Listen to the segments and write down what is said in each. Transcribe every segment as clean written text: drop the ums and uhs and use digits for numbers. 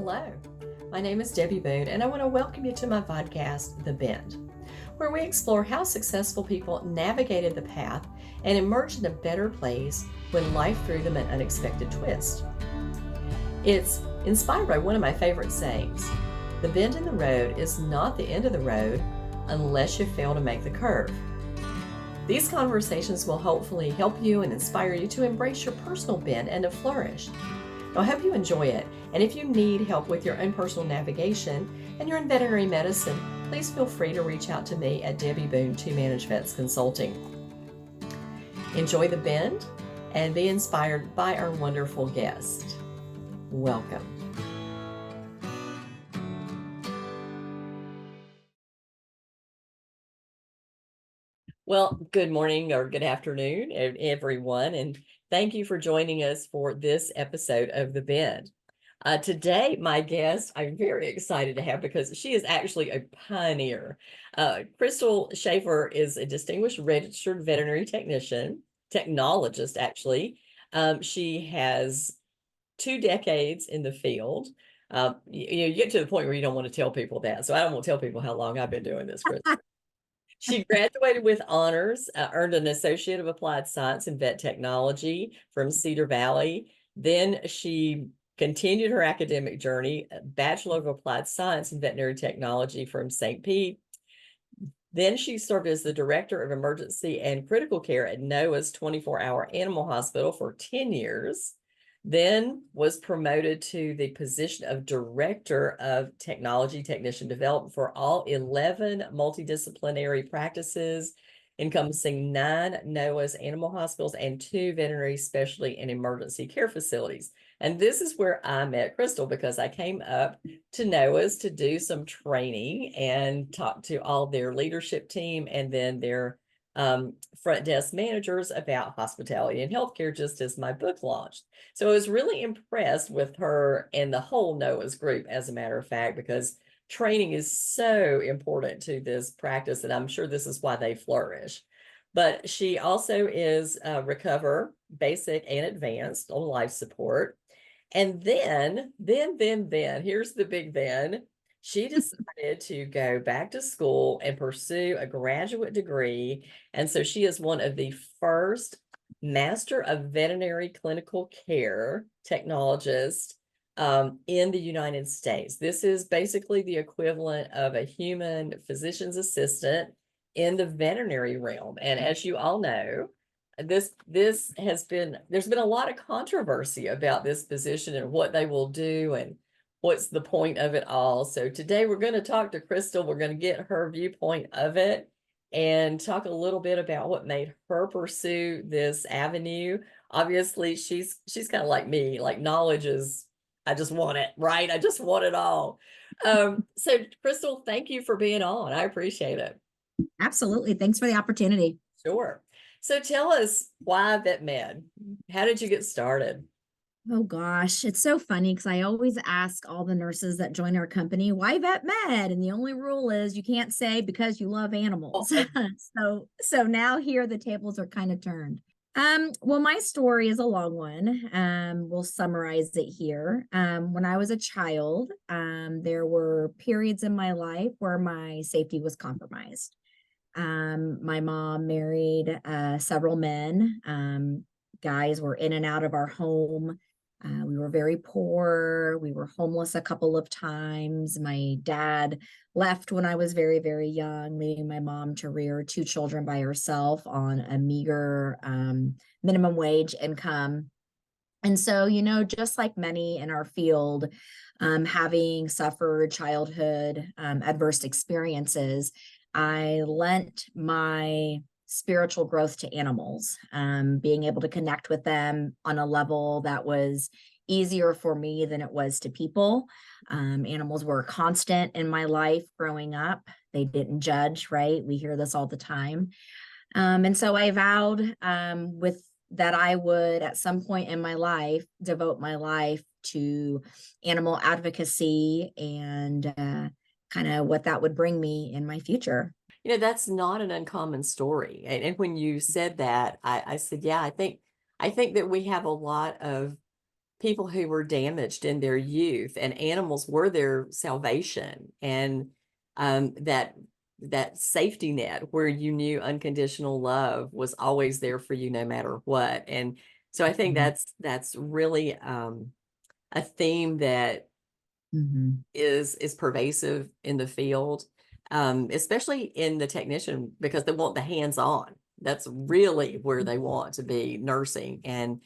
Hello, my name is Debbie Boone, and I want to welcome you to my podcast, The Bend, where we explore how successful people navigated the path and emerged in a better place when life threw them an unexpected twist. It's inspired by one of my favorite sayings: the bend in the road is not the end of the road unless you fail to make the curve. These conversations will hopefully help you and inspire you to embrace your personal bend and to flourish. I hope you enjoy it, and if you need help with your own personal navigation and you're in veterinary medicine, please feel free to reach out to me at Debbie Boone 2 Manage Vets Consulting. Enjoy the bend and be inspired by our wonderful guest. Welcome. Well, good morning or good afternoon, everyone, and thank you for joining us for this episode of The Bend. Today, my guest, I'm very excited to have because she is actually a pioneer. Crystal Schaeffer is a distinguished registered veterinary technologist, actually. She has 2 decades in the field. You get to the point where you don't want to tell people that, so I don't want to tell people how long I've been doing this, Crystal. She graduated with honors, earned an Associate of Applied Science in Vet Technology from Cedar Valley. Then she continued her academic journey, Bachelor of Applied Science in Veterinary Technology from St. Pete. Then she served as the Director of Emergency and Critical Care at NOAA's 24-hour Animal Hospital for 10 years. Then was promoted to the position of Director of Technology Technician Development for all 11 multidisciplinary practices, encompassing 9 NOAA's animal hospitals and 2 veterinary specialty and emergency care facilities. And this is where I met Crystal, because I came up to NOAA's to do some training and talk to all their leadership team and then their front desk managers about hospitality and healthcare, just as my book launched. So I was really impressed with her and the whole NOAA's group, as a matter of fact, because training is so important to this practice, and I'm sure this is why they flourish. But she also is Recover Basic and Advanced on life support. And then, here's the big then. She decided to go back to school and pursue a graduate degree. And so she is one of the first Master of Veterinary Clinical Care technologists in the United States. This is basically the equivalent of a human physician's assistant in the veterinary realm. And as you all know, there's been a lot of controversy about this position and what they will do and what's the point of it all. So today we're going to talk to Crystal. We're going to get her viewpoint of it and talk a little bit about what made her pursue this avenue. Obviously, she's kind of like me, like knowledge is, I just want it, right? I just want it all. So Crystal, thank you for being on. I appreciate it. Absolutely. Thanks for the opportunity. Sure. So tell us, why vet med? How did you get started? Oh gosh, it's so funny because I always ask all the nurses that join our company, why vet med? And the only rule is you can't say because you love animals. So now here the tables are kind of turned. Well, my story is a long one. We'll summarize it here. When I was a child, there were periods in my life where my safety was compromised. My mom married several men. Guys were in and out of our home. We were very poor. We were homeless a couple of times. My dad left when I was very, very young, leaving my mom to rear 2 children by herself on a meager minimum wage income. And so, just like many in our field, having suffered childhood adverse experiences, I lent my spiritual growth to animals, being able to connect with them on a level that was easier for me than it was to people. Animals were a constant in my life growing up. They didn't judge, right? We hear this all the time. And so I vowed that I would, at some point in my life, devote my life to animal advocacy and kind of what that would bring me in my future. That's not an uncommon story. And when you said that, I said, yeah, I think that we have a lot of people who were damaged in their youth, and animals were their salvation. And that safety net where you knew unconditional love was always there for you no matter what. And so I think Mhm. that's really a theme that Mhm. is pervasive in the field, especially in the technician, because they want the hands-on. That's really where they want to be, nursing. And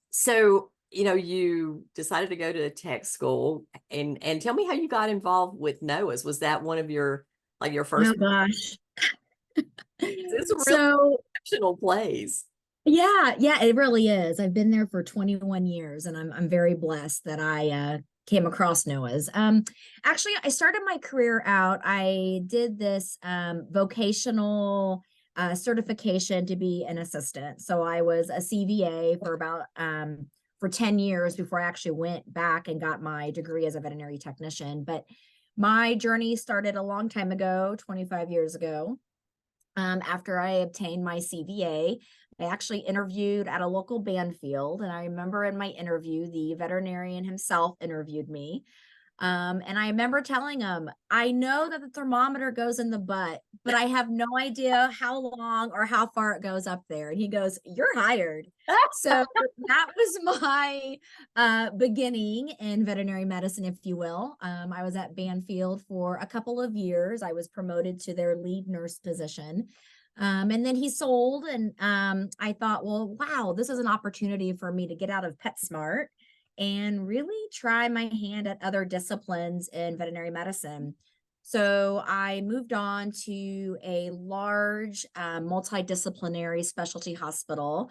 so, you decided to go to tech school, and tell me how you got involved with NOAA's. Was that one of your, like, your Oh first? gosh. It's a real So exceptional place. yeah, it really is. I've been there for 21 years, and I'm very blessed that I came across Noah's. Actually, I started my career out. I did this vocational certification to be an assistant. So I was a CVA for about for 10 years before I actually went back and got my degree as a veterinary technician. But my journey started a long time ago, 25 years ago. After I obtained my CVA, I actually interviewed at a local band field. And I remember in my interview, the veterinarian himself interviewed me. And I remember telling him, I know that the thermometer goes in the butt, but I have no idea how long or how far it goes up there. And he goes, "You're hired." So that was my beginning in veterinary medicine, if you will. I was at Banfield for a couple of years. I was promoted to their lead nurse position. And then he sold, and I thought, well, wow, this is an opportunity for me to get out of PetSmart and really try my hand at other disciplines in veterinary medicine. So I moved on to a large multidisciplinary specialty hospital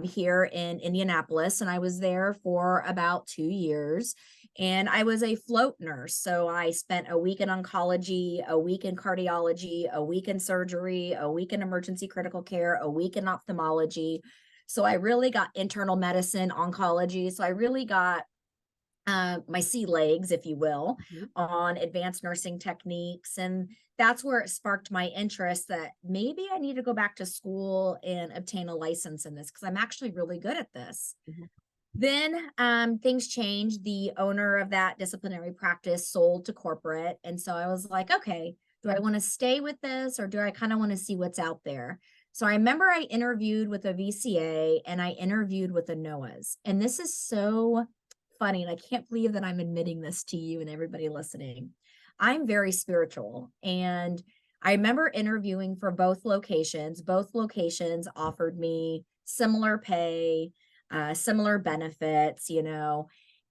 here in Indianapolis, and I was there for about 2 years. And I was a float nurse. So I spent a week in oncology, a week in cardiology, a week in surgery, a week in emergency critical care, a week in ophthalmology. So I really got internal medicine, oncology. So I really got my sea legs, if you will, Mhm. on advanced nursing techniques. And that's where it sparked my interest that maybe I need to go back to school and obtain a license in this because I'm actually really good at this. Mhm. Then things changed. The owner of that disciplinary practice sold to corporate. And so I was like, okay, do I want to stay with this or do I kind of want to see what's out there? So I remember I interviewed with a VCA and I interviewed with a NOAA's. And this is so funny. And I can't believe that I'm admitting this to you and everybody listening. I'm very spiritual. And I remember interviewing for both locations. Both locations offered me similar pay, similar benefits,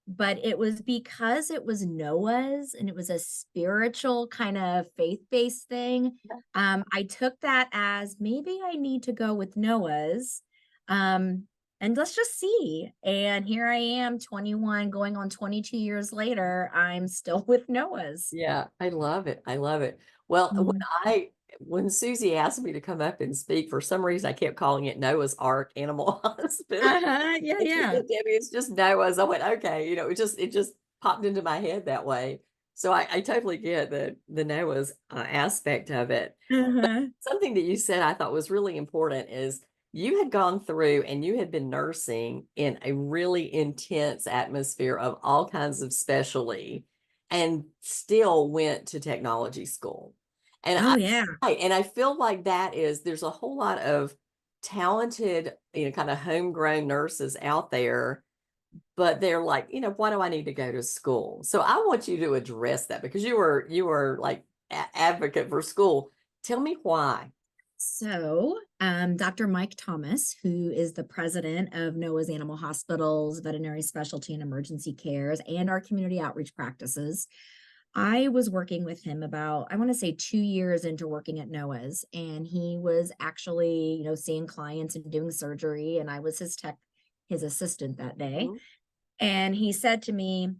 but it was because it was NOAA's and it was a spiritual kind of faith-based thing. I took that as maybe I need to go with NOAA's. And let's just see. And here I am, 21, going on 22 years later, I'm still with NOAA's. Yeah, I love it. I love it. Well, Mhm. when Susie asked me to come up and speak, for some reason I kept calling it Noah's Ark Animal Hospital. Uh-huh. Yeah, She yeah. said, "Debbie, it's just Noah's." I went, okay, it just popped into my head that way. So I totally get the Noah's aspect of it. But Uh-huh. something that you said I thought was really important is you had gone through and you had been nursing in a really intense atmosphere of all kinds of specialty, and still went to technology school. And Oh, yeah. I feel like there's a whole lot of talented, kind of homegrown nurses out there, but they're like, why do I need to go to school? So I want you to address that, because you were like advocate for school. Tell me why. So, Dr. Mike Thomas, who is the president of NOAA's Animal Hospitals, Veterinary Specialty and Emergency Cares, and our community outreach practices, I was working with him about, I want to say 2 years into working at NOAA's, and he was actually, seeing clients and doing surgery, and I was his assistant that day. Mhm. And he said to me,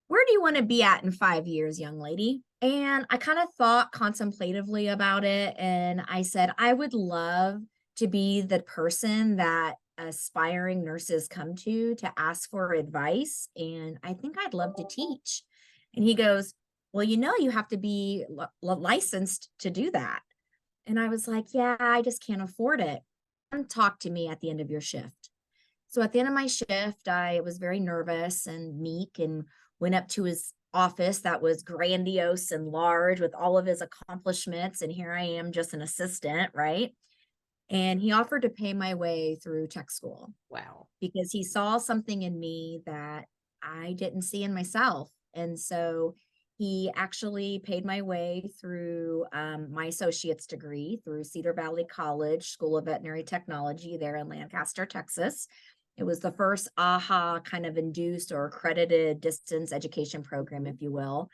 "Where do you want to be at in 5 years, young lady?" And I kind of thought contemplatively about it. And I said, I would love to be the person that aspiring nurses come to ask for advice. And I think I'd love to teach. And he goes, "Well, you have to be licensed to do that." And I was like, "Yeah, I just can't afford it." And talk to me at the end of your shift. So at the end of my shift, I was very nervous and meek and went up to his office that was grandiose and large with all of his accomplishments. And here I am, just an assistant, right? And he offered to pay my way through tech school Wow. because he saw something in me that I didn't see in myself. And so he actually paid my way through my associate's degree through Cedar Valley College School of Veterinary Technology there in Lancaster, Texas. It was the first AHA kind of induced or accredited distance education program, if you will.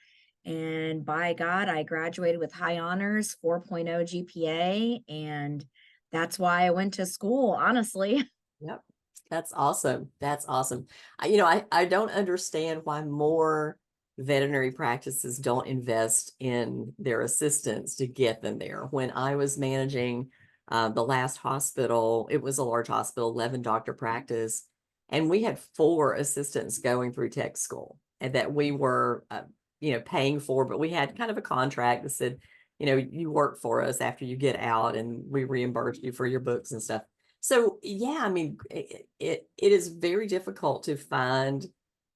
And by God, I graduated with high honors, 4.0 GPA, and that's why I went to school, honestly. Yep. That's awesome. That's awesome. I don't understand why more veterinary practices don't invest in their assistants to get them there. When I was managing the last hospital, it was a large hospital, 11 doctor practice, and we had 4 assistants going through tech school and that we were, paying for, but we had kind of a contract that said, you work for us after you get out and we reimburse you for your books and stuff. So yeah, I mean, it is very difficult to find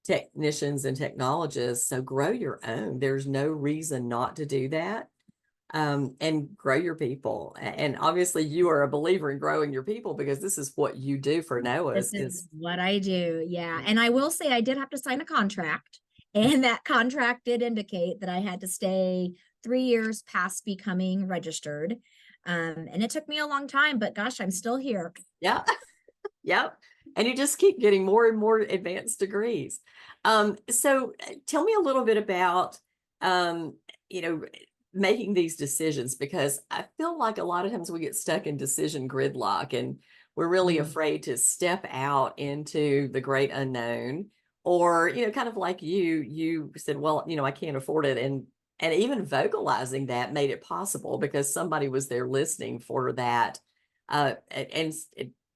technicians and technologists. So grow your own. There's no reason not to do that. And grow your people. And obviously you are a believer in growing your people because this is what you do for This NOAA's is is what I do. Yeah. And I will say I did have to sign a contract, and that contract did indicate that I had to stay 3 years past becoming registered. And it took me a long time, but gosh, I'm still here. yeah. Yep. And you just keep getting more and more advanced degrees. So tell me a little bit about, um, you know, making these decisions, because I feel like a lot of times we get stuck in decision gridlock and we're really Mm. afraid to step out into the great unknown, or, kind of like you said, well, I can't afford it. And even vocalizing that made it possible because somebody was there listening for that. And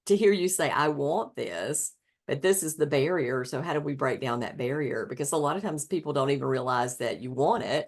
to hear you say, I want this, but this is the barrier. So how do we break down that barrier? Because a lot of times people don't even realize that you want it,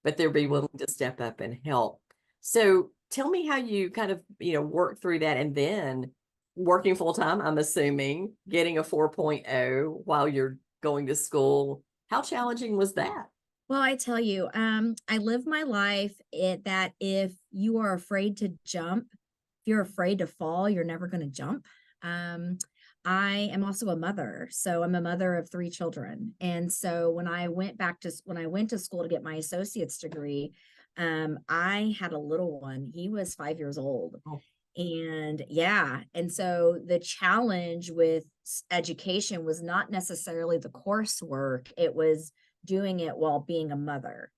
but they'll be willing to step up and help. So tell me how you kind of, work through that, and then working full time, I'm assuming, getting a 4.0 while you're going to school. How challenging was that? Well, I tell you, I live my life that if you are afraid to jump, if you're afraid to fall, you're never going to jump. Um, I am also a mother, so I'm a mother of 3 children, and so when I went to school to get my associate's degree, I had a little one. He was 5 years old, Oh, and yeah, and so the challenge with education was not necessarily the coursework; it was doing it while being a mother,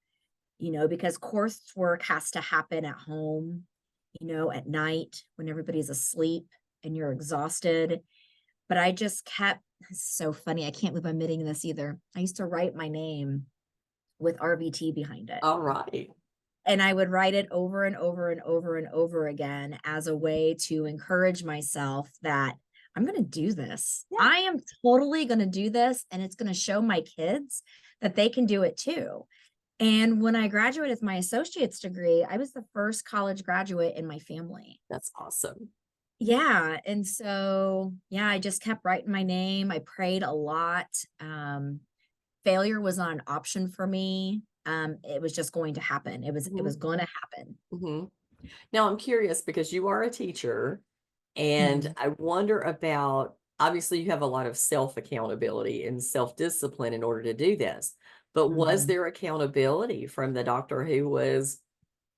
because coursework has to happen at home, at night when everybody's asleep and you're exhausted. But I just kept, it's so funny. I can't believe I'm admitting this either. I used to write my name with RVT behind it. all right. And I would write it over and over and over and over again as a way to encourage myself that I'm going to do this. Yeah. I am totally going to do this. And it's going to show my kids that they can do it too. And when I graduated with my associate's degree, I was the first college graduate in my family. That's awesome. Yeah. And so, yeah, I just kept writing my name. I prayed a lot. Failure was not an option for me. It was just going to happen. It was going to happen. Mm-hmm. Now I'm curious because you are a teacher, and Mhm. I wonder about, obviously you have a lot of self accountability and self discipline in order to do this. But was Mhm. there accountability from the doctor who was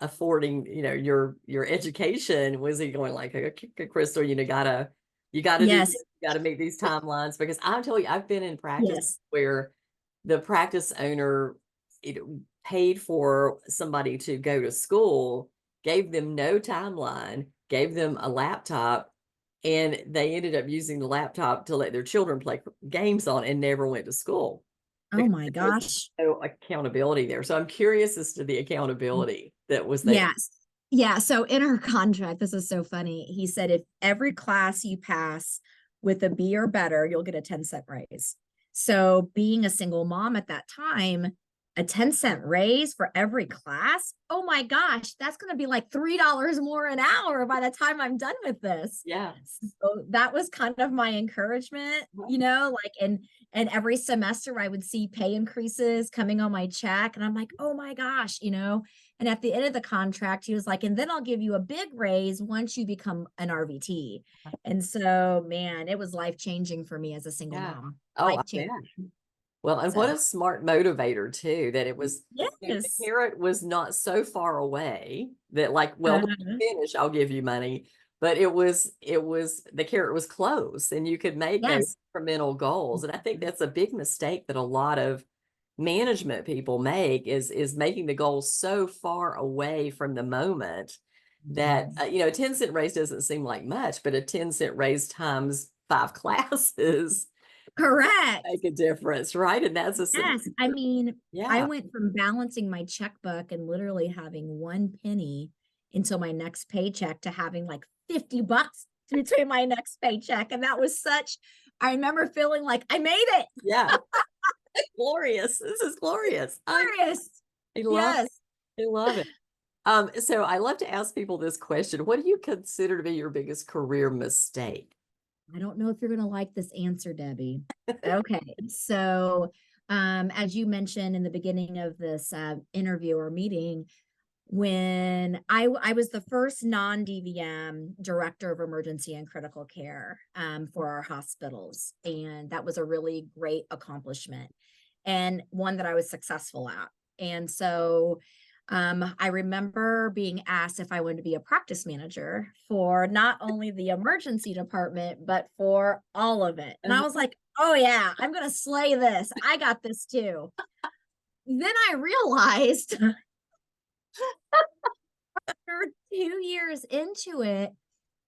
affording, your education? Was he going like, okay, Crystal, you gotta do Yes. this, you gotta meet these timelines? Because I'll tell you, I've been in practice Yes. where the practice owner, it paid for somebody to go to school, gave them no timeline, gave them a laptop, and they ended up using the laptop to let their children play games on and never went to school Oh because my there was gosh. no accountability there. So I'm curious as to the accountability that was there. Yes. Yeah. So in our contract, this is so funny. He said if every class you pass with a B or better, you'll get a 10-cent raise. So being a single mom at that time, a 10-cent raise for every class. Oh my gosh, that's going to be like $3 more an hour by the time I'm done with this. Yeah. So that was kind of my encouragement, like, and every semester I would see pay increases coming on my check. And I'm like, oh my gosh, and at the end of the contract, he was like, and then I'll give you a big raise once you become an RVT. And so, man, it was life-changing for me as a single Yeah. mom. Oh, I Life-changing. bet. Well, and what So, a smart motivator too, that it was, the yes. carrot was not so far away that like, well, when Uh-huh. you finish, I'll give you money. But the carrot was close and you could make those Yes. incremental goals. And I think that's a big mistake that a lot of management people make is making the goals so far away from the moment that, 10-cent raise doesn't seem like much, but a 10-cent raise times 5 classes Correct. make a difference, right? And that's a Yes. I mean, I yeah. went from balancing my checkbook and literally having 1 penny until my next paycheck to having like $50 between my next paycheck. And that was I remember feeling like I made it. Yeah. Glorious. This is glorious. Glorious. I love Yes. I love it. So I love to ask people this question. What do you consider to be your biggest career mistake? I don't know if you're going to like this answer, Debbie. Okay. So, as you mentioned in the beginning of this interview or meeting, when I was the first non-DVM director of emergency and critical care for our hospitals. And that was a really great accomplishment and one that I was successful at. And so I remember being asked if I wanted to be a practice manager for not only the emergency department, but for all of it. And I was like, oh yeah, I'm going to slay this. I got this too. Then I realized after 2 years into it,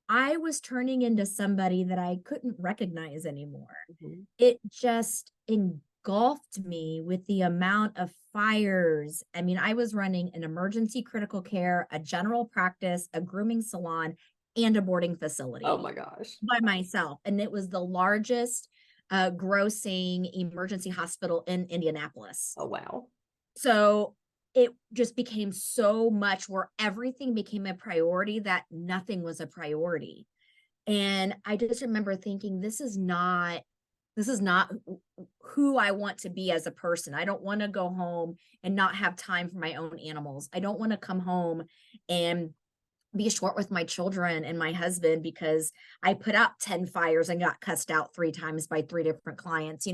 I was turning into somebody that I couldn't recognize anymore. Mhm. It just engulfed me with the amount of fires. I mean, I was running an emergency critical care, a general practice, a grooming salon, and a boarding Oh facility my gosh. by myself. And it was the largest grossing emergency hospital in Indianapolis. Oh wow. So it just became so much where everything became a priority that nothing was a priority. And I just remember thinking, this is not who I want to be as a person. I don't want to go home and not have time for my own animals. I don't want to come home and be short with my children and my husband because I put out 10 fires and got cussed out 3 times by 3 different clients.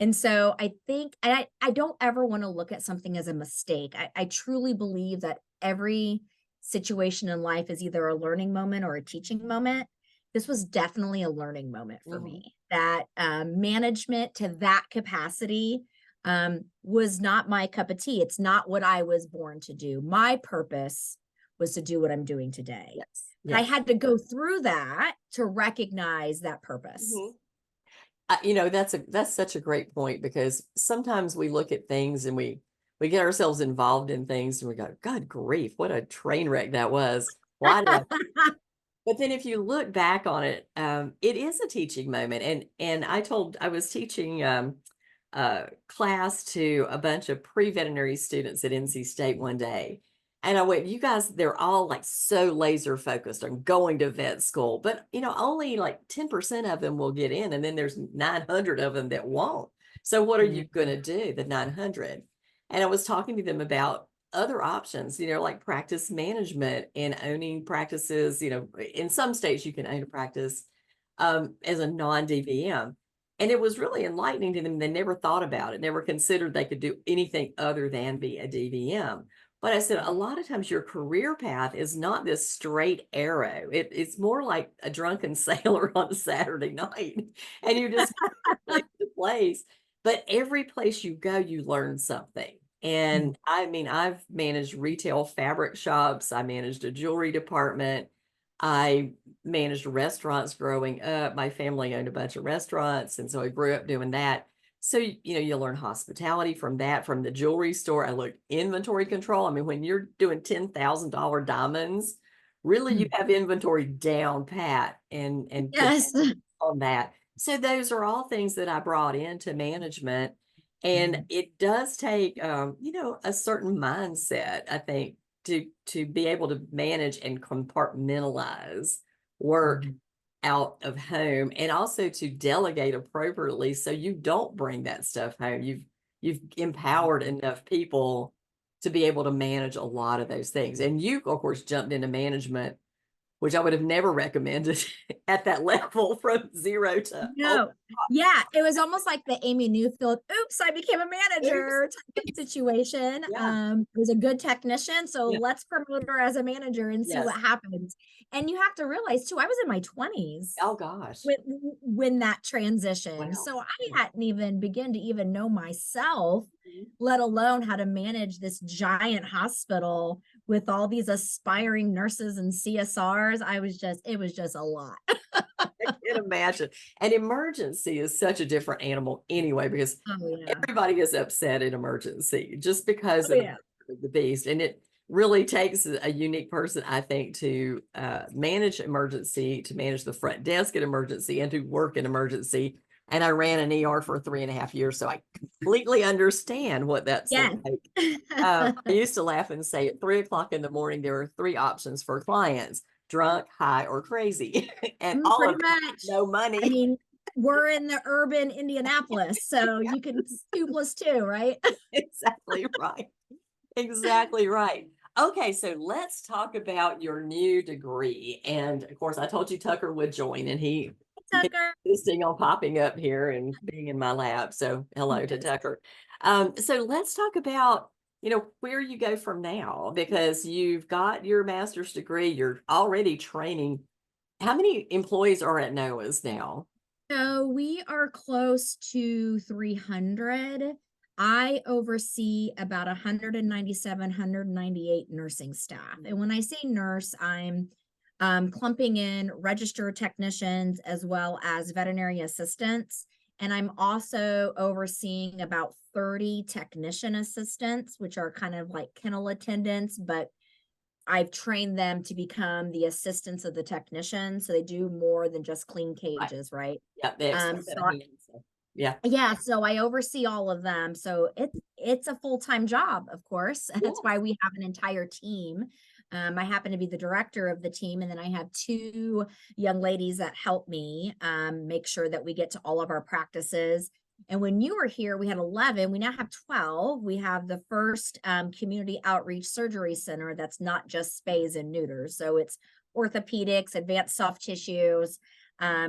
And so I think, and I don't ever want to look at something as a mistake. I truly believe that every situation in life is either a learning moment or a teaching moment. This was definitely a learning moment for me. That management to that capacity was not my cup of tea. It's not what I was born to do. My purpose was to do what I'm doing today. Yes. But I Yes. had to go through that to recognize that purpose. That's such a great point because sometimes we look at things and we get ourselves involved in things and we go, God grief, what a train wreck that was. Why did I? But then if you look back on it, it is a teaching moment. And I was teaching class to a bunch of pre-veterinary students at NC State one day. And I went, you guys, they're all like so laser focused on going to vet school, but only like 10% of them will get in. And then there's 900 of them that won't. So what are you going to do, the 900? And I was talking to them about other options, like practice management and owning practices. In some states you can own a practice as a non-DVM. And it was really enlightening to them. They never thought about it, never considered they could do anything other than be a DVM. But I said, a lot of times your career path is not this straight arrow. It's more like a drunken sailor on a Saturday night. And you just place to place. But every place you go, you learn something. And I mean, I've managed retail fabric shops. I managed a jewelry department. I managed restaurants growing up. My family owned a bunch of restaurants. And so I grew up doing that. So, you learn hospitality from that, from the jewelry store. I looked inventory control. I mean, when you're doing $10,000 diamonds, really you have inventory down pat and Yes. on that. So those are all things that I brought into management. And it does take, a certain mindset, I think, to be able to manage and compartmentalize work out of home, and also to delegate appropriately so you don't bring that stuff home. You've empowered enough people to be able to manage a lot of those things. And you, of course, jumped into management, which I would have never recommended at that level, from zero to No, yeah, it was almost like the Amy Newfield, oops, I became a oops. manager type of situation. Yeah, Was a good technician, so yeah, let's promote her as a manager and see yes. what happens. And you have to realize too, I was in my 20s Oh gosh. when when that transition. Wow. So I hadn't even begun to even know myself, Mhm. let alone how to manage this giant hospital with all these aspiring nurses and CSRs. It was just a lot. I can imagine. An emergency is such a different animal anyway, because Oh yeah. everybody gets upset in emergency just because Oh of yeah. the beast. And it really takes a unique person, I think, to manage emergency, to manage the front desk at emergency, and to work in emergency. And I ran an ER for 3.5 years, so I completely understand what that's Yes. like. I used to laugh and say at 3 o'clock in the morning, there are three options for clients: drunk, high, or crazy. And all Pretty of it, much. no I money. mean, we're in the urban Indianapolis, so Yeah, you can 2 + 2, right? exactly right. Exactly right. Okay, so let's talk about your new degree. And of course, I told you Tucker would join, and he Tucker. insisting on popping up here and being in my lab. So hello to Yes. Tucker. So let's talk about, where you go from now, because you've got your master's degree, you're already training. How many employees are at NOAA's now? So we are close to 300. I oversee about 197, 198 nursing staff. And when I say nurse, I'm clumping in registered technicians as well as veterinary assistants. And I'm also overseeing about 30 technician assistants, which are kind of like kennel attendants, but I've trained them to become the assistants of the technician. So they do more than just clean Right. cages, right? Yeah, the extra set So of hands. So, yeah. yeah, so I oversee all of them. So it's a full-time job, of course. That's Yes. why we have an entire team. I happen to be the director of the team, and then I have two young ladies that help me make sure that we get to all of our practices. And when you were here, we had 11. We now have 12. We have the first community outreach surgery center that's not just spays and neuters. So it's orthopedics, advanced soft tissues.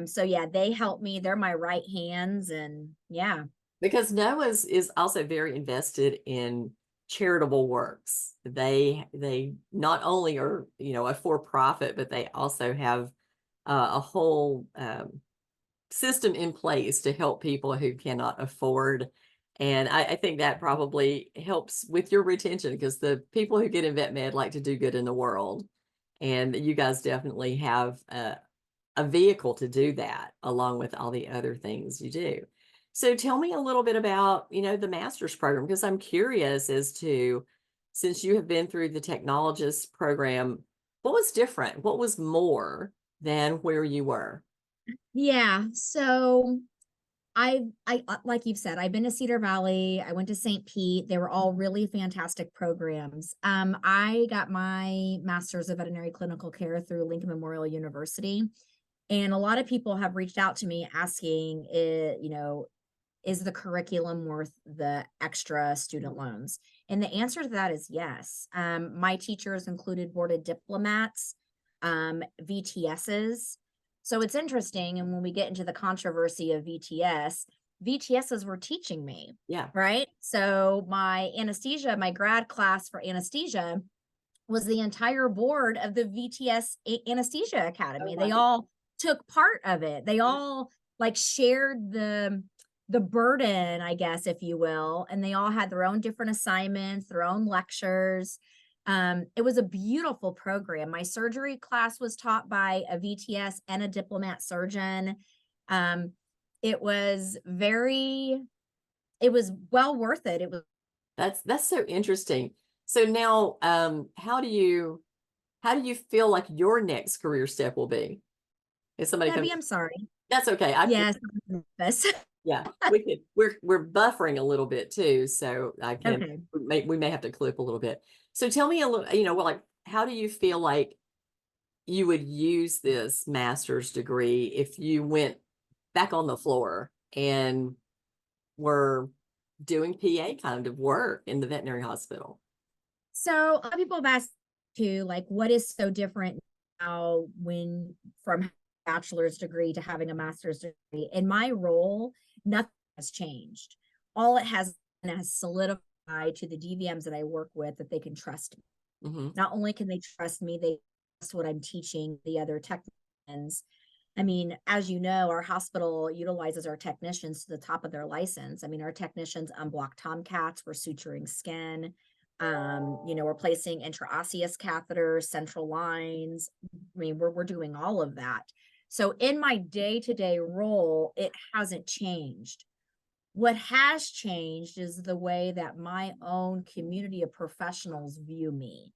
So yeah, they help me. They're my right hands, and yeah. Because NOAA's is also very invested in charitable works. They not only are, a for-profit, but they also have a whole system in place to help people who cannot afford. And I think that probably helps with your retention, because the people who get in vet med like to do good in the world. And you guys definitely have a vehicle to do that, along with all the other things you do. So tell me a little bit about, the master's program, because I'm curious as to, since you have been through the technologist program, what was different? What was more than where you were? Yeah. So I like you've said, I've been to Cedar Valley. I went to St. Pete. They were all really fantastic programs. I got my master's of veterinary clinical care through Lincoln Memorial University. And a lot of people have reached out to me asking, is the curriculum worth the extra student loans? And the answer to that is yes. My teachers included boarded diplomats, VTSs. So it's interesting. And when we get into the controversy of VTSs were teaching me, Yeah. right? So my anesthesia, my grad class for anesthesia was the entire board of the VTS Anesthesia Oh, Academy. They wow. all took part of it. They all like shared the burden, I guess, if you will, and they all had their own different assignments, their own lectures. It was a beautiful program. My surgery class was taught by a VTS and a diplomat surgeon. Um, it was it was well worth it. It was That's so interesting. So now, how do you feel like your next career step will be? If somebody comes, Debbie, I'm sorry. that's okay. Yes, I'm nervous. Yeah, we're buffering a little bit too, so Okay. we may have to clip a little bit. So tell me a little, well, like, how do you feel like you would use this master's degree if you went back on the floor and were doing PA kind of work in the veterinary hospital? So a lot of people have asked too, like, what is so different now when from bachelor's degree to having a master's degree? In my role, nothing has changed. All it has solidified to the DVMs that I work with that they can trust me. Mm-hmm. Not only can they trust me, they trust what I'm teaching the other technicians. I mean, as you know, our hospital utilizes our technicians to the top of their license. I mean, our technicians unblock tomcats, we're suturing skin, we're placing intraosseous catheters, central lines. I mean, we're doing all of that. So in my day-to-day role, it hasn't changed. What has changed is the way that my own community of professionals view me.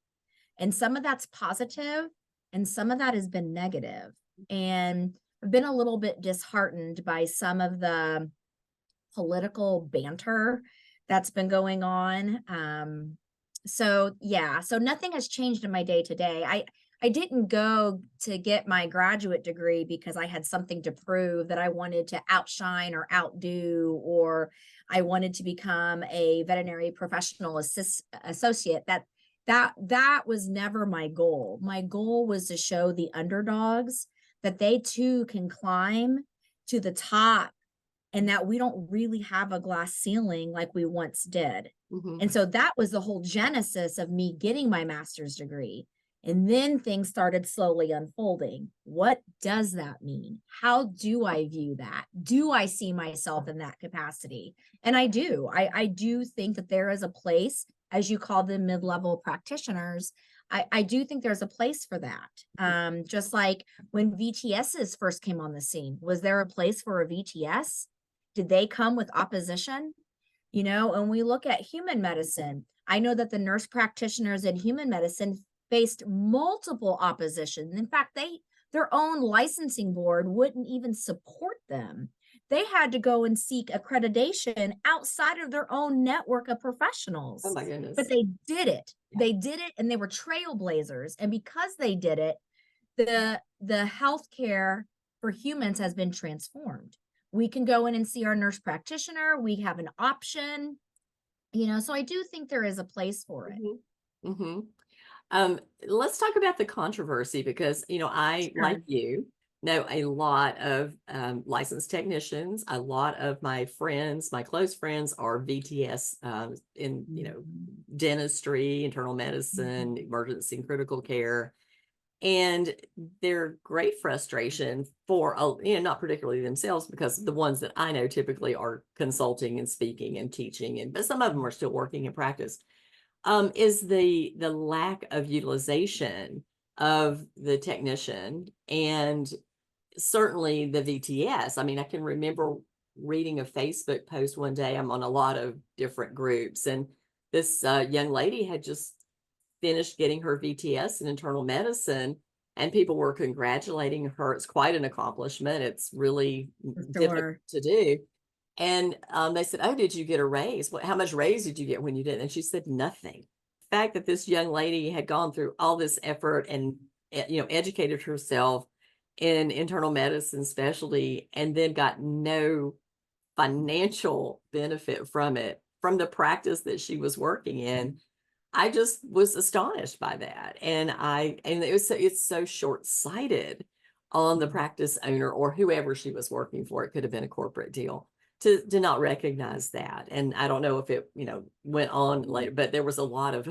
And some of that's positive, and some of that has been negative. And I've been a little bit disheartened by some of the political banter that's been going on. So nothing has changed in my day to day. I didn't go to get my graduate degree because I had something to prove that I wanted to outshine or outdo, or I wanted to become a veterinary professional associate. That was never my goal. My goal was to show the underdogs that they too can climb to the top, and that we don't really have a glass ceiling like we once did. Mm-hmm. And so that was the whole genesis of me getting my master's degree. And then things started slowly unfolding. What does that mean? How do I view that? Do I see myself in that capacity? And I do. I do think that there is a place, as you call them, mid-level practitioners. I do think there's a place for that. Just like when VTSs first came on the scene, was there a place for a VTS? Did they come with opposition? And we look at human medicine. I know that the nurse practitioners in human medicine faced multiple opposition. In fact, their own licensing board wouldn't even support them. They had to go and seek accreditation outside of their own network of professionals. Oh my goodness. But they did it. They did it, and they were trailblazers. And because they did it, the healthcare for humans has been transformed. We can go in and see our nurse practitioner. We have an option, so I do think there is a place for it. Mm-hmm. Mm-hmm. Let's talk about the controversy, because, I, Sure. like you, know a lot of licensed technicians. A lot of my friends, my close friends, are VTS in, dentistry, internal medicine, emergency and critical care. And their great frustration for, not particularly themselves, because the ones that I know typically are consulting and speaking and teaching, but some of them are still working in practice, is the lack of utilization of the technician, and certainly the VTS. I mean, I can remember reading a Facebook post one day. I'm on a lot of different groups, and this young lady had just finished getting her VTS in internal medicine, and people were congratulating her. It's quite an accomplishment. It's really difficult to do. And they said, "Oh, did you get a raise? How much raise did you get when you did?" And she said, "Nothing." The fact that this young lady had gone through all this effort and, educated herself in internal medicine specialty, and then got no financial benefit from it, from the practice that she was working in, I just was astonished by that. And it's so short-sighted on the practice owner or whoever she was working for. It could have been a corporate deal, to not recognize that. And I don't know if it, went on later, but there was a lot of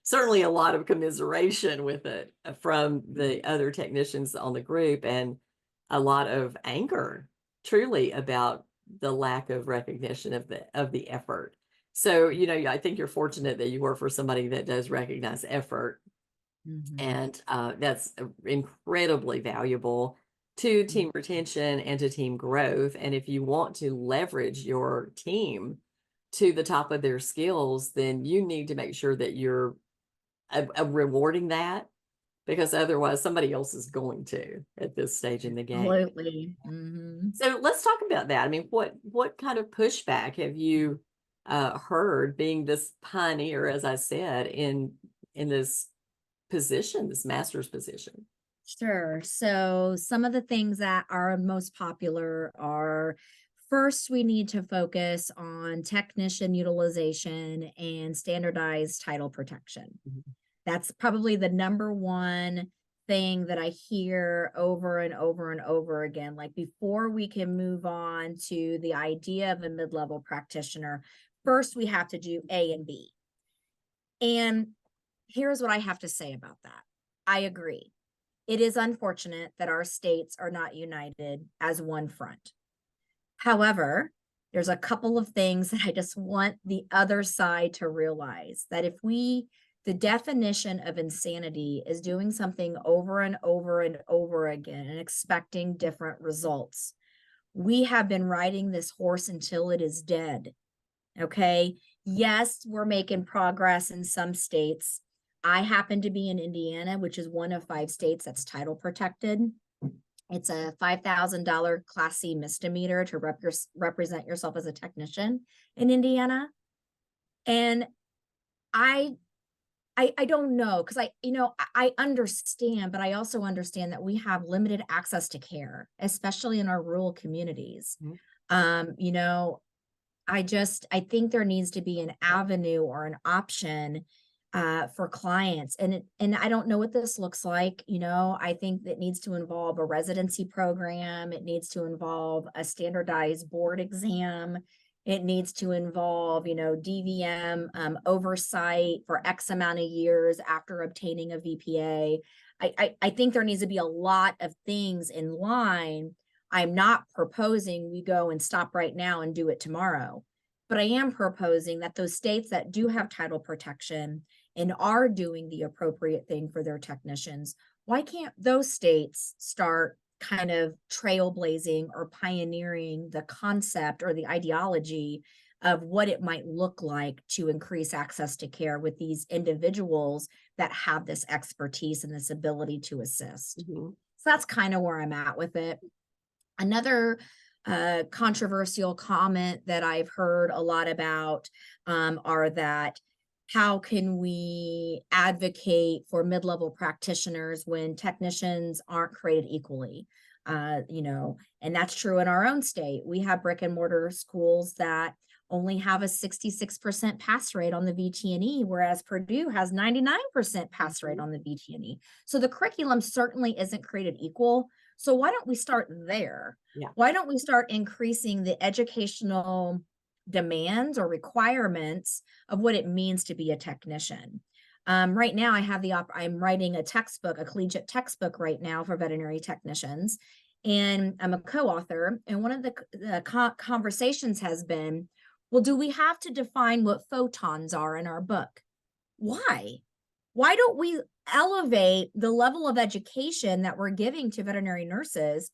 certainly a lot of commiseration with it from the other technicians on the group, and a lot of anger, truly, about the lack of recognition of the effort. So, I think you're fortunate that you work for somebody that does recognize effort. Mm-hmm. And that's incredibly valuable to team retention and to team growth. And if you want to leverage your team to the top of their skills, then you need to make sure that you're rewarding that because otherwise somebody else is going to at this stage in the game. Absolutely. Mhm. So let's talk about that. I mean, what kind of pushback have you heard being this pioneer, as I said, in this position, this master's position? Sure. So some of the things that are most popular are, first, we need to focus on technician utilization and standardized title protection. Mhm. That's probably the number one thing that I hear over and over and over again. Like, before we can move on to the idea of a mid-level practitioner, first we have to do A and B. And here's what I have to say about that. I agree. It is unfortunate that our states are not united as one front. However, there's a couple of things that I just want the other side to realize, that the definition of insanity is doing something over and over and over again and expecting different results. We have been riding this horse until it is dead. Okay. Yes, we're making progress in some states. I happen to be in Indiana, which is one of 5 states that's title protected. It's a $5,000 Class C misdemeanor to represent yourself as a technician in Indiana. And I don't know, because I understand, but I also understand that we have limited access to care, especially in our rural communities. You know, I think there needs to be an avenue or an option for clients. And I don't know what this looks like. I think that needs to involve a residency program. It needs to involve a standardized board exam. It needs to involve, DVM oversight for X amount of years after obtaining a VPA. I think there needs to be a lot of things in line. I'm not proposing we go and stop right now and do it tomorrow, but I am proposing that those states that do have title protection and are doing the appropriate thing for their technicians, why can't those states start kind of trailblazing or pioneering the concept or the ideology of what it might look like to increase access to care with these individuals that have this expertise and this ability to assist? Mm-hmm. So that's kind of where I'm at with it. Another controversial comment that I've heard a lot about are that, how can we advocate for mid-level practitioners when technicians aren't created equally? And that's true in our own state. We have brick and mortar schools that only have a 66% pass rate on the VT&E, whereas Purdue has 99% pass rate on the VT&E. So the curriculum certainly isn't created equal. So why don't we start there? Yeah. Why don't we start increasing the educational demands or requirements of what it means to be a technician? Right now, I'm writing a collegiate textbook right now for veterinary technicians, and I'm a co-author. And one of the conversations has been, well, do we have to define what photons are in our book? Why? Why don't we elevate the level of education that we're giving to veterinary nurses,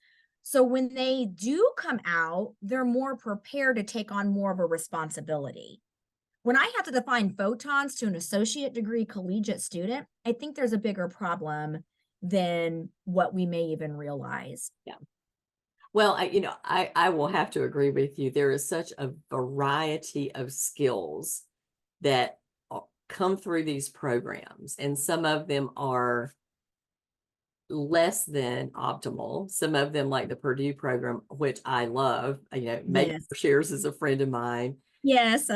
so when they do come out, they're more prepared to take on more of a responsibility? When I have to define photons to an associate degree collegiate student, I think there's a bigger problem than what we may even realize. Yeah. Well, I will have to agree with you. There is such a variety of skills that come through these programs, and some of them are less than optimal. Some of them, like the Purdue program, which I love, Make Yes. Shares is a friend of mine. Yes.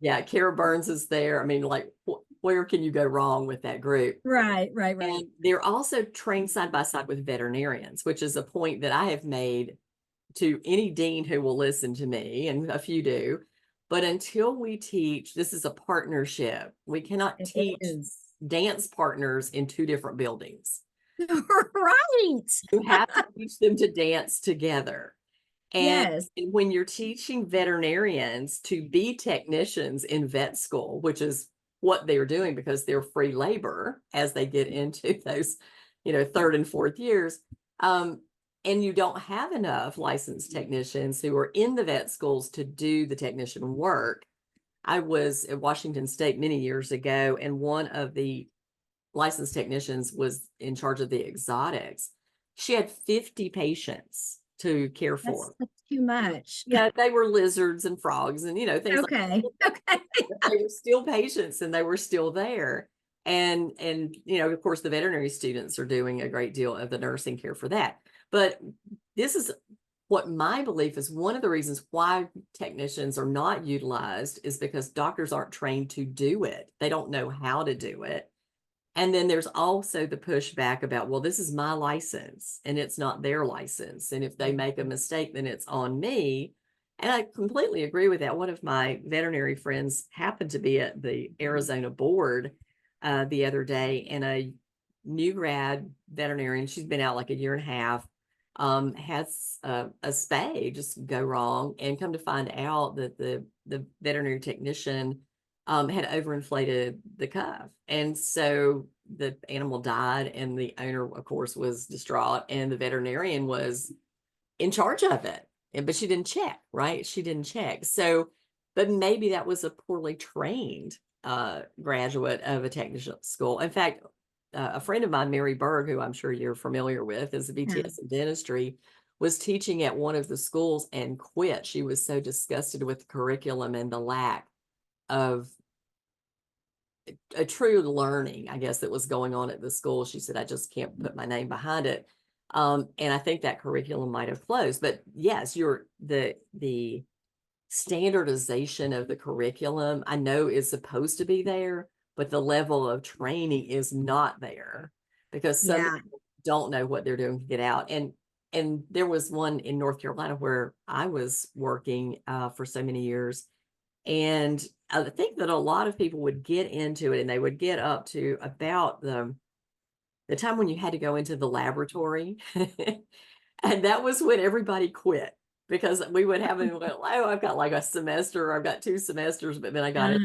Yeah, Kara Burns is there. I mean, like, where can you go wrong with that group? Right. And they're also trained side by side with veterinarians, which is a point that I have made to any dean who will listen to me, and a few do. But until we teach, this is a partnership. We cannot It teach is. dance partners in 2 different buildings. Right. You have to teach them to dance together. And Yes. when you're teaching veterinarians to be technicians in vet school, which is what they're doing because they're free labor as they get into those, 3rd and 4th years, and you don't have enough licensed technicians who are in the vet schools to do the technician work. I was at Washington State many years ago, and one of the licensed technicians was in charge of the exotics. She had 50 patients to care for. That's too much. Yeah, they were lizards and frogs and, things like Okay. Okay. they were still patients and they were still there. And, of course, the veterinary students are doing a great deal of the nursing care for that. But this is what my belief is. One of the reasons why technicians are not utilized is because doctors aren't trained to do it. They don't know how to do it. And then there's also the pushback about, well, this is my license and it's not their license. And if they make a mistake, then it's on me. And I completely agree with that. One of my veterinary friends happened to be at the Arizona board the other day, and a new grad veterinarian, she's been out like a year and a half, has a spay just go wrong, and come to find out that the veterinary technician had overinflated the cuff. And so the animal died, and the owner, of course, was distraught, and the veterinarian was in charge of it. But she didn't check, right? She didn't check. So, but maybe that was a poorly trained graduate of a technical school. In fact, a friend of mine, Mary Berg, who I'm sure you're familiar with, is a BTS in dentistry, was teaching at one of the schools and quit. She was so disgusted with the curriculum and the lack of a true learning, I guess, that was going on at the school. She said, I just can't put my name behind it. And I think that curriculum might have closed. But yes, the standardization of the curriculum, I know, is supposed to be there, but the level of training is not there because some people don't know what they're doing to get out. And there was one in North Carolina where I was working for so many years. And I think that a lot of people would get into it, and they would get up to about the time when you had to go into the laboratory. And that was when everybody quit, because we would have them go, oh, I've got like a semester, or I've got 2 semesters, but then I got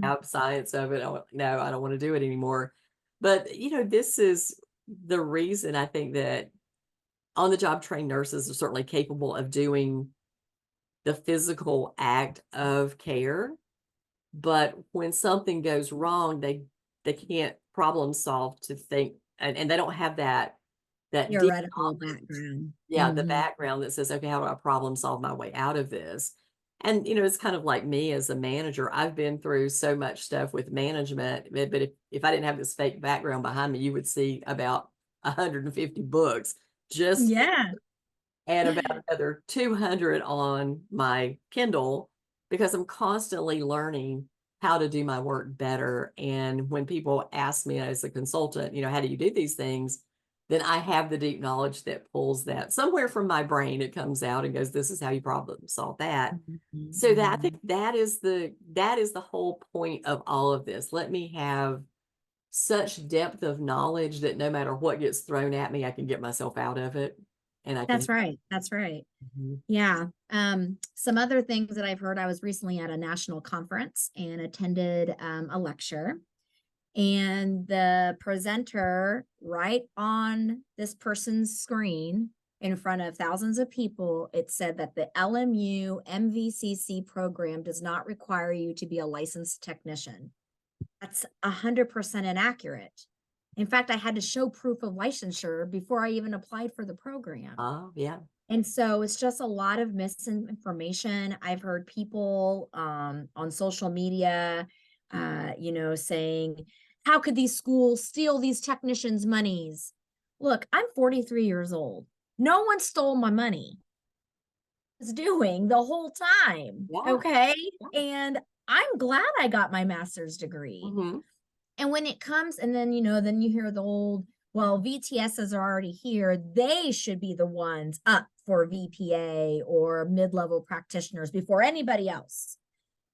lab science of it. No, I don't want to do it anymore. But, this is the reason I think that on the job trained nurses are certainly capable of doing the physical act of care. But when something goes wrong, they can't problem solve to think, and they don't have that deep Theoretical knowledge. background. Yeah, the background that says, okay, how do I problem solve my way out of this? And it's kind of like me as a manager. I've been through so much stuff with management, but if I didn't have this fake background behind me, you would see about 150 books just, and about another 200 on my Kindle, because I'm constantly learning how to do my work better. And when people ask me as a consultant, how do you do these things? Then I have the deep knowledge that pulls that somewhere from my brain. It comes out and goes, this is how you problem solve that. So that, I think that is the whole point of all of this. Let me have such depth of knowledge that no matter what gets thrown at me, I can get myself out of it. And I can. That's right. That's right. Yeah. Some other things that I've heard, I was recently at a national conference and attended a lecture, and the presenter, right on this person's screen in front of thousands of people, it said that the LMU MVCC program does not require you to be a licensed technician. That's 100% inaccurate. In fact, I had to show proof of licensure before I even applied for the program. Oh, yeah. And so it's just a lot of misinformation. I've heard people on social media, saying, how could these schools steal these technicians' monies? Look, I'm 43 years old. No one stole my money. I was doing the whole time. Okay. And I'm glad I got my master's degree. And when it comes, and then, then you hear the old, well, VTSs are already here. They should be the ones up for VPA or mid-level practitioners before anybody else.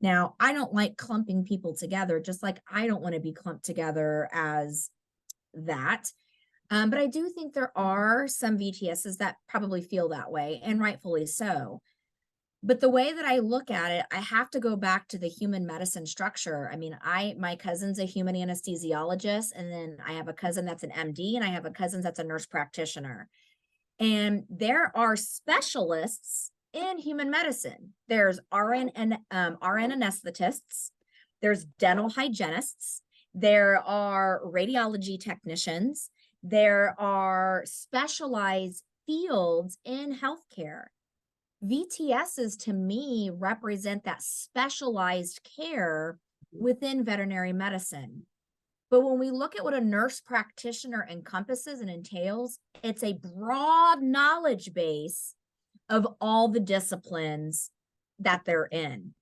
Now, I don't like clumping people together, just like I don't want to be clumped together as that. But I do think there are some VTSs that probably feel that way, and rightfully so. But the way that I look at it, I have to go back to the human medicine structure. I mean, my cousin's a human anesthesiologist, and then I have a cousin that's an MD, and I have a cousin that's a nurse practitioner. And there are specialists in human medicine. There's RN anesthetists, there's dental hygienists, There are radiology technicians. There are specialized fields in healthcare. VTSs to me represent that specialized care within veterinary medicine. But when we look at what a nurse practitioner encompasses and entails, it's a broad knowledge base of all the disciplines that they're in.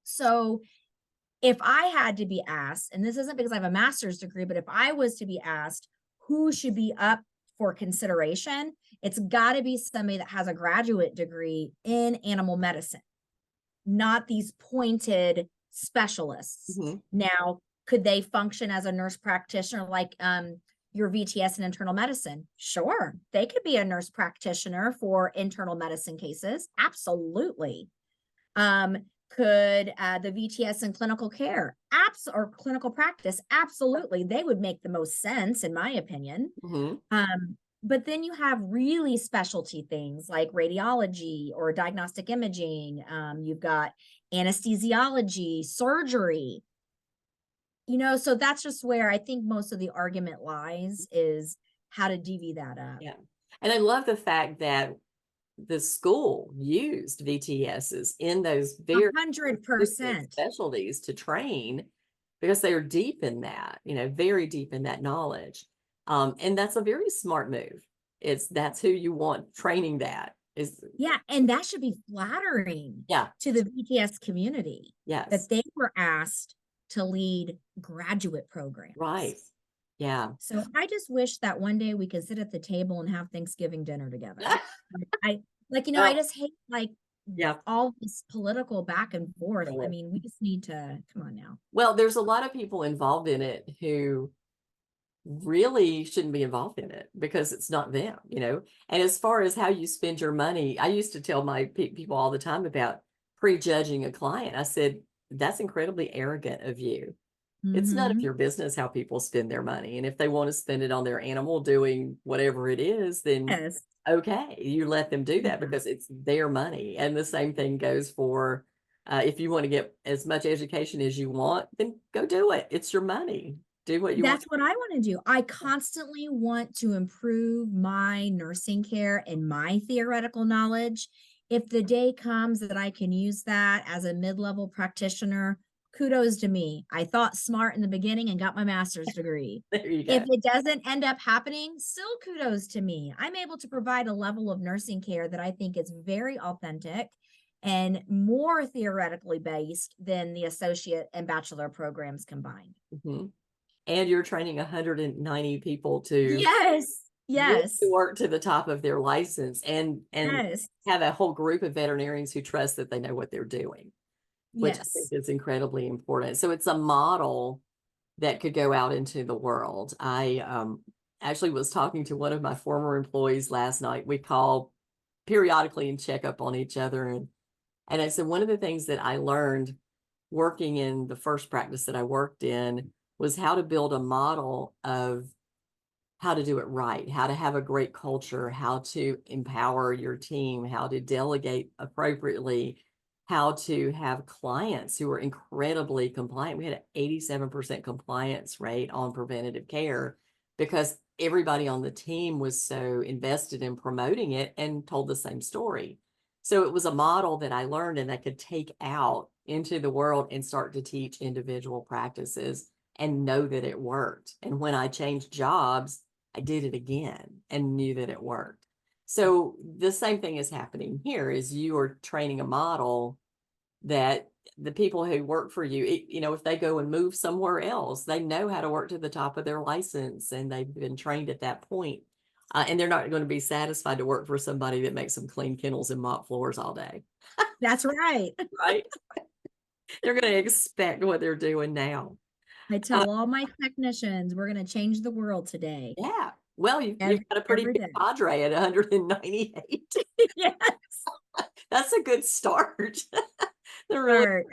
So if I had to be asked, and this isn't because I have a master's degree, but if I was to be asked who should be up for consideration, it's got to be somebody that has a graduate degree in animal medicine, not these pointed specialists. Now, could they function as a nurse practitioner like your VTS in internal medicine? Sure, they could be a nurse practitioner for internal medicine cases. Absolutely. Could the VTS in clinical care or clinical practice? Absolutely. They would make the most sense, in my opinion. But then you have really specialty things like radiology or diagnostic imaging. You've got anesthesiology, surgery. So that's just where I think most of the argument lies, is how to divvy that up. Yeah. And I love the fact that the school used VTSs in those very 100% specialties to train, because they are deep in that, very deep in that knowledge. And that's a very smart move. That's who you want training that is. Yeah. And that should be flattering to the VTS community. Yes. That they were asked to lead graduate programs. Right. Yeah. So I just wish that one day we could sit at the table and have Thanksgiving dinner together. I just hate all this political back and forth. I mean, we just need to, come on now. Well, there's a lot of people involved in it who really shouldn't be involved in it because it's not them, And as far as how you spend your money, I used to tell my people all the time about prejudging a client. I said, that's incredibly arrogant of you. It's none of your business how people spend their money. And if they want to spend it on their animal doing whatever it is, then okay, you let them do that because it's their money. And the same thing goes for if you want to get as much education as you want, then go do it. It's your money. Do what you want. That's what I want to do. I constantly want to improve my nursing care and my theoretical knowledge. If the day comes that I can use that as a mid-level practitioner, kudos to me. I thought smart in the beginning and got my master's degree. There you go. If it doesn't end up happening, still kudos to me. I'm able to provide a level of nursing care that I think is very authentic and more theoretically based than the associate and bachelor programs combined. And you're training 190 people to yes to work to the top of their license and have a whole group of veterinarians who trust that they know what they're doing, which I think is incredibly important. So it's a model that could go out into the world. I actually was talking to one of my former employees last night. We call periodically and check up on each other. And I said, one of the things that I learned working in the first practice that I worked in was how to build a model of how to do it right, how to have a great culture, how to empower your team, how to delegate appropriately, how to have clients who are incredibly compliant. We had an 87% compliance rate on preventative care because everybody on the team was so invested in promoting it and told the same story. So it was a model that I learned and I could take out into the world and start to teach individual practices and know that it worked. And when I changed jobs, I did it again and knew that it worked. So the same thing is happening here is you are training a model that the people who work for you, if they go and move somewhere else, they know how to work to the top of their license and they've been trained at that point. And they're not going to be satisfied to work for somebody that makes them clean kennels and mop floors all day. That's right. Right. They're going to expect what they're doing now. I tell all my technicians, we're going to change the world today. Yeah. Well, you've got a pretty big cadre at 198. Yes. That's a good start. Really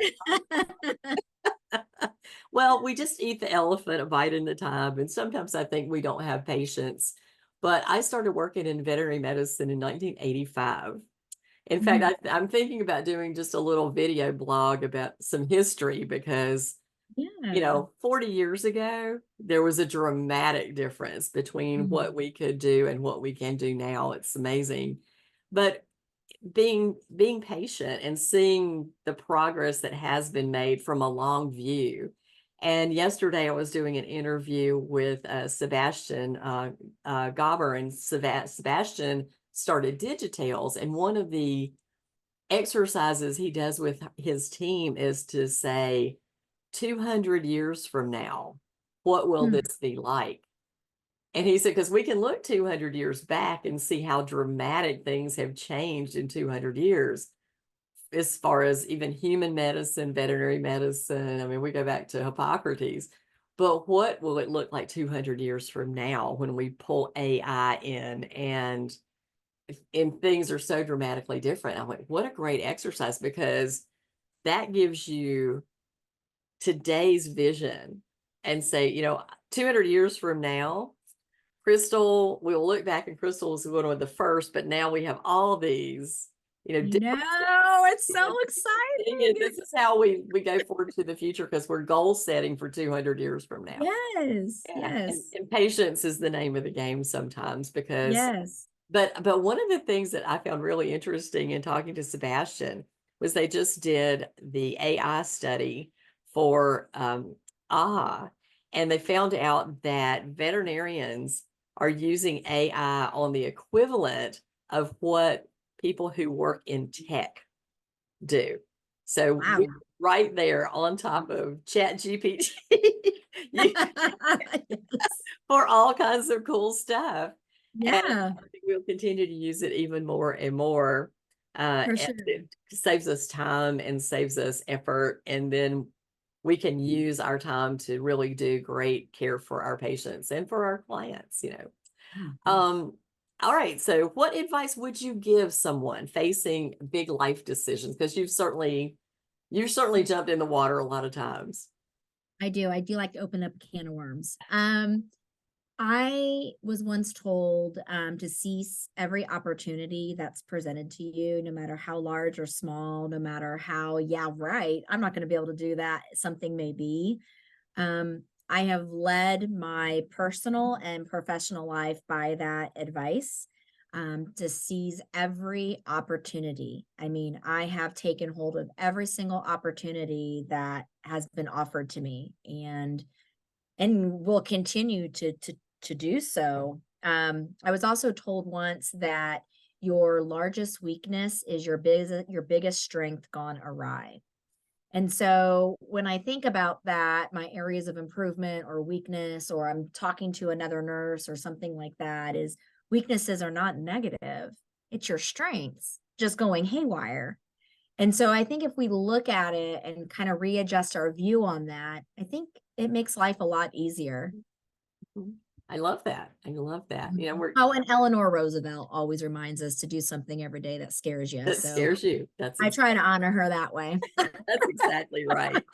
well, we just eat the elephant a bite at a time. And sometimes I think we don't have patience. But I started working in veterinary medicine in 1985. In fact, I'm thinking about doing just a little video blog about some history because Yeah. 40 years ago, there was a dramatic difference between what Mhm. we could do and what we can do now. It's amazing. But being patient and seeing the progress that has been made from a long view. And yesterday I was doing an interview with Sebastian Gauber, and Sebastian started Digitales. And one of the exercises he does with his team is to say, 200 years from now, what will Hmm. this be like? And he said, because we can look 200 years back and see how dramatic things have changed in 200 years, as far as even human medicine, veterinary medicine. I mean, we go back to Hippocrates. But what will it look like 200 years from now when we pull AI in and things are so dramatically different? I'm like, what a great exercise, because that gives you today's vision and say, 200 years from now, Crystal, we'll look back and Crystal was one of the first, but now we have all these, I different. know, it's so Thing is, exciting. this is how we go forward to the future, because we're goal setting for 200 years from now. Yes, Yeah. And, yes, and patience is the name of the game sometimes, because yes. but one of the things that I found really interesting in talking to Sebastian was they just did the AI study for AHA, and they found out that veterinarians are using AI on the equivalent of what people who work in tech do. So we're Wow. right there on top of Chat GPT Yes. for all kinds of cool stuff. And Yeah, I think we'll continue to use it even more and more. for And sure. it saves us time and saves us effort. And then we can use our time to really do great care for our patients and for our clients. Mhm. Um, all right. So what advice would you give someone facing big life decisions? Because you've certainly jumped in the water a lot of times. I do. I do like to open up a can of worms. I was once told to seize every opportunity that's presented to you, no matter how large or small, no matter how, yeah, right, I'm not going to be able to do that. Something may be. I have led my personal and professional life by that advice, to seize every opportunity. I mean, I have taken hold of every single opportunity that has been offered to me, and will continue to do so. I was also told once that your largest weakness is your biggest strength gone awry. And so when I think about that, my areas of improvement or weakness, or I'm talking to another nurse or something like that, is weaknesses are not negative. It's your strengths just going haywire. And so I think if we look at it and kind of readjust our view on that, I think it makes life a lot easier. Mhm. I love that. I love that. We're Oh, and Eleanor Roosevelt always reminds us to do something every day that scares you. that So scares you. That's I try to honor her that way. that's exactly right.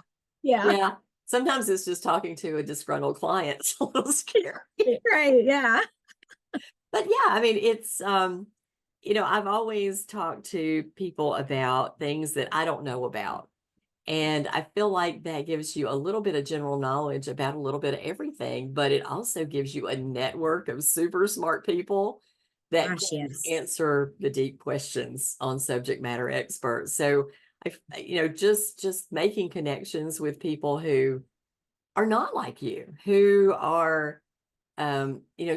Yeah. Yeah. Sometimes it's just talking to a disgruntled client. It's a little scary. Right. Yeah. But yeah, I mean, I've always talked to people about things that I don't know about. And I feel like that gives you a little bit of general knowledge about a little bit of everything, but it also gives you a network of super smart people that Gosh, can yes. answer the deep questions on subject matter experts. So just making connections with people who are not like you, who are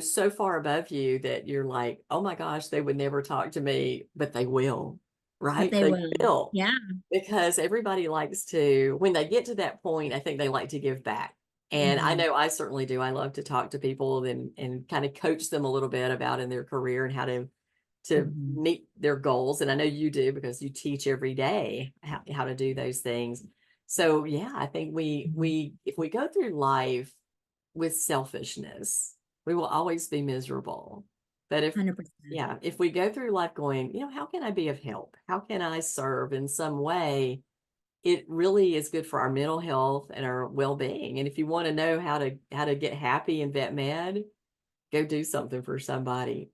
so far above you that you're like, oh my gosh, they would never talk to me, but they will, But right? they They will. will, Yeah. because everybody likes to, when they get to that point, I think they like to give back. And I Mhm. know I certainly do. I love to talk to people and kind of coach them a little bit about in their career and how to Mhm. meet their goals. And I know you do, because you teach every day how to do those things. So yeah, I think Mhm. we if we go through life with selfishness, we will always be miserable. But 100%. if we go through life going, how can I be of help? How can I serve in some way? It really is good for our mental health and our well-being. And if you want to know how to get happy in vet med, go do something for somebody.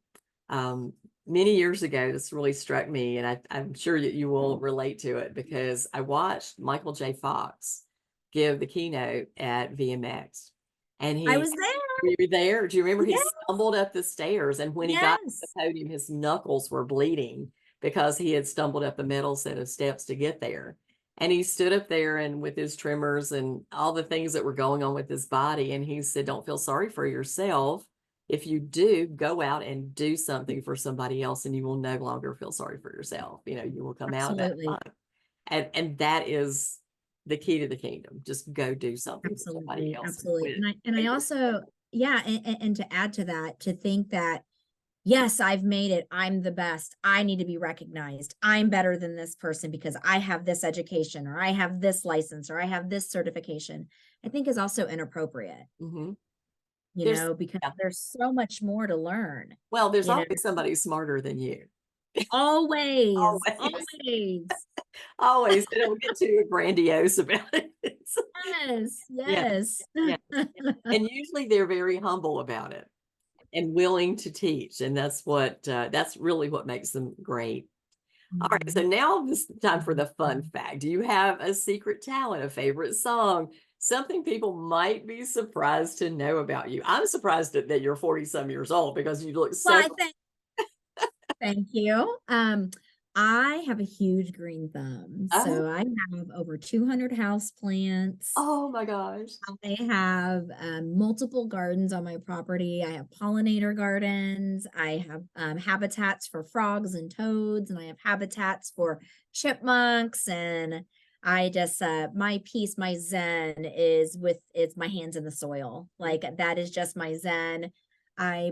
Um, Many years ago, this really struck me, and I'm sure that you will relate to it, because I watched Michael J. Fox give the keynote at VMX. And I he, was there. were you there? Do you remember he Yes. stumbled up the stairs, and when he got to the Yes. podium, his knuckles were bleeding because he had stumbled up the middle set of steps to get there. And he stood up there and with his tremors and all the things that were going on with his body. And he said, don't feel sorry for yourself. If you do, go out and do something for somebody else, and you will no longer feel sorry for yourself. You will come out of that Absolutely. funk. And that is the key to the kingdom. Just go do something for somebody Absolutely. else and Absolutely. quit. And I also, yeah, and to add to that, to think that, yes, I've made it. I'm the best. I need to be recognized. I'm better than this person because I have this education, or I have this license, or I have this certification, I think is also inappropriate, Mm-hmm. There's, because yeah. there's so much more to learn, Well, there's you know, always somebody smarter than you. always, Always, always. always. They don't get too grandiose about it. Yes, Yeah, yes. yeah. And usually they're very humble about it and willing to teach. And that's really what makes them great. All right. So Mhm. now this is time for the fun fact. Do you have a secret talent, a favorite song, something people might be surprised to know about you? I'm surprised that you're 40 some years old because you look Well, so. I think thank you. I have a huge green thumb. Oh, So I have over 200 house plants. oh my gosh. I have multiple gardens on my property. I have pollinator gardens. I have habitats for frogs and toads, and I have habitats for chipmunks. And I just, my peace, my zen it's my hands in the soil. Like that is just my zen. I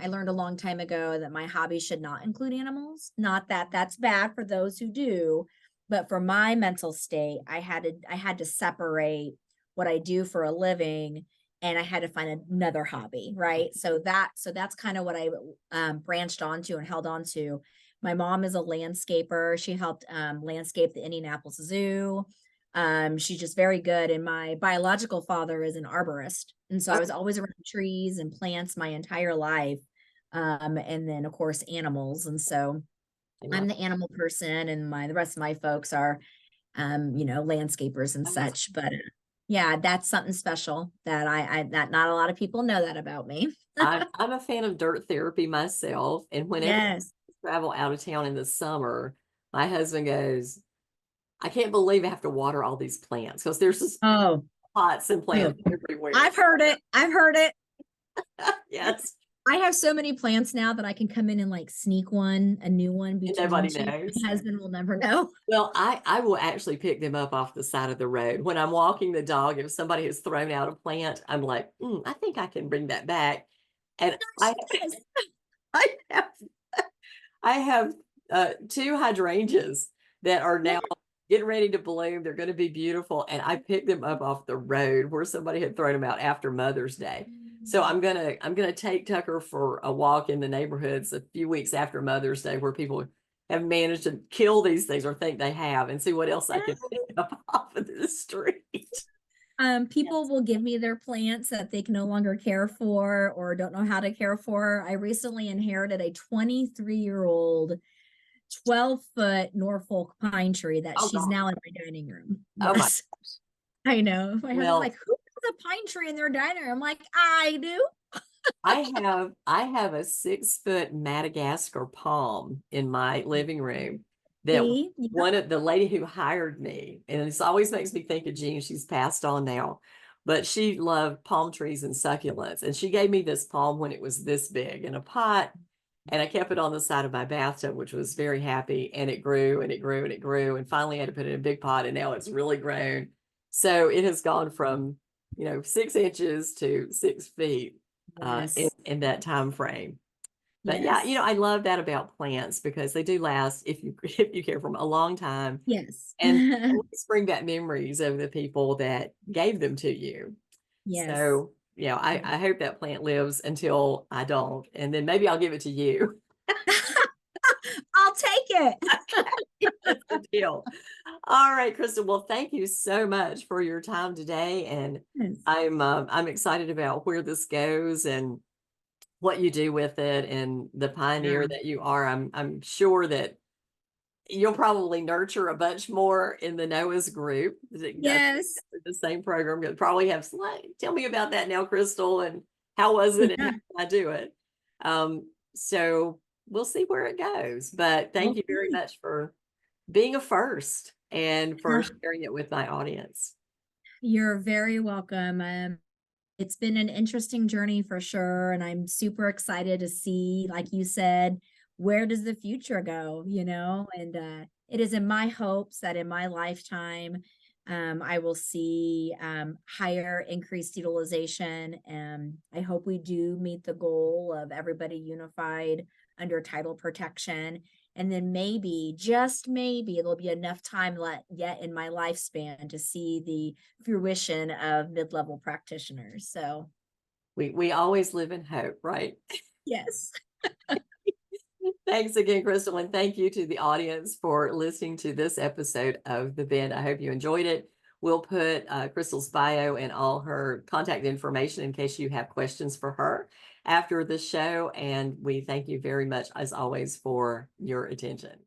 learned a long time ago that my hobby should not include animals. Not that that's bad for those who do, but for my mental state, I had to separate what I do for a living, and I had to find another hobby, right? So that's kind of what I branched onto and held on to. My mom is a landscaper. She helped landscape the Indianapolis Zoo. She's just very good. And my biological father is an arborist. And so I was always around trees and plants my entire life. And then of course animals. And so I'm the animal person, and the rest of my folks are landscapers and such. But yeah, that's something special that that not a lot of people know that about me. I'm a fan of dirt therapy myself. And whenever Yes. I travel out of town in the summer, my husband goes, I can't believe I have to water all these plants because there's just Oh, pots and yeah. plants everywhere. I've heard it. I've heard it. Yes. I have so many plants now that I can come in and like sneak a new one And between nobody each. knows. My husband will never know. Well, I will actually pick them up off the side of the road. When I'm walking the dog, if somebody has thrown out a plant, I'm like, I think I can bring that back. And Yes. I have I have two hydrangeas that are Yeah. now getting ready to bloom. They're going to be beautiful. And I picked them up off the road where somebody had thrown them out after Mother's Day. So I'm gonna take Tucker for a walk in the neighborhoods a few weeks after Mother's Day where people have managed to kill these things or think they have, and see what else I can pick up off of the street. People will give me their plants that they can no longer care for or don't know how to care for. I recently inherited a 23-year-old 12-foot Norfolk pine tree that Oh she's God. now in my dining room. Oh my. Yes, I know. My husband's Well, like, who has a pine tree in their dining room? I'm like, I do. I have a 6 foot Madagascar palm in my living room that See? Yeah. one of the lady who hired me, and this always makes me think of Jean, she's passed on now, but she loved palm trees and succulents. And she gave me this palm when it was this big in a pot. And I kept it on the side of my bathtub, which was very happy. And it grew and it grew and it grew. And finally I had to put it in a big pot, and now it's really grown. So it has gone from, 6 inches to 6 feet Yes. in that time frame. But yeah, Yes. I love that about plants because they do last if you if you care for them a long time, Yes. and always bring back memories of the people that gave them to you. Yes. So I hope that plant lives until I don't, and then maybe I'll give it to you. I'll take it. That's the deal. All right, Crystal. Well, thank you so much for your time today, and Yes. I'm excited about where this goes and what you do with it and the pioneer Yeah. that you are. I'm sure that you'll probably nurture a bunch more in the Noah's group. That's Yes. the same program. You'll probably have tell me about that now, Crystal, and how was it and how Yeah. did I do it? So we'll see where it goes. But thank you very Okay. much for being a first and for Ah, sharing it with my audience. you're very welcome. It's been an interesting journey for sure, and I'm super excited to see, like you said, where does the future go, And it is in my hopes that in my lifetime, I will see higher increased utilization. And I hope we do meet the goal of everybody unified under title protection. And then maybe, just maybe, there'll be enough time yet in my lifespan to see the fruition of mid-level practitioners. So We always live in hope, right? yes. Thanks again, Crystal, and thank you to the audience for listening to this episode of The Bend. I hope you enjoyed it. We'll put Crystal's bio and all her contact information in case you have questions for her after the show. And we thank you very much, as always, for your attention.